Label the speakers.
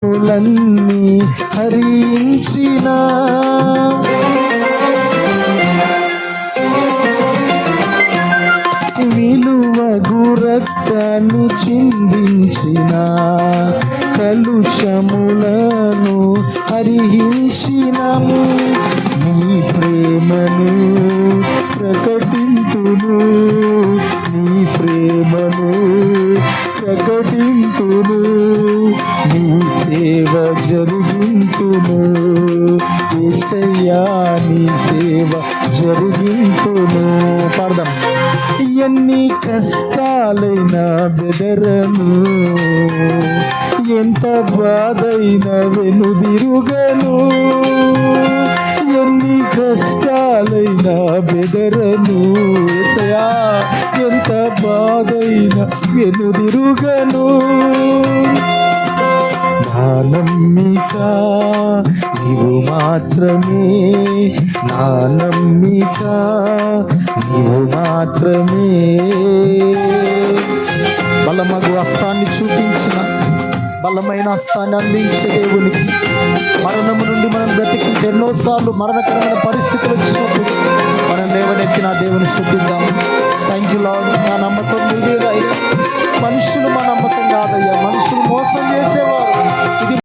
Speaker 1: లన్నీ హరించిన విలువగు రక్తాన్ని చిందించిన కలుషములను హరించినము నీ ప్రేమను ప్రకటింతును నీ ప్రేమను ప్రకటింతును నీ సేవ జరిగింతును యేసయ్యా నీ సేవ జరిగింతును. పాడదాం. ఎన్ని కష్టాలైనా బెదరను, ఎంత బాధైనా వెనుదిరుగను, ఎన్ని కష్టాలైనా బెదరను, యేసయ్యా ఎంత బాధైనా వెనుదిరుగను. నా నమ్మిక నీవు మాత్రమే, నా నమ్మిక నీవు మాత్రమే. బలమగు హస్తాన్ని చూపించిన, బలమైన హస్తాన్ని అందించే దేవునికి, మరణము నుండి మనం బ్రతికించి ఎన్నోసార్లు మరణకరమైన పరిస్థితులు వచ్చినప్పుడు మనం లేవనెత్తిన దేవుని స్తుతిద్దాం.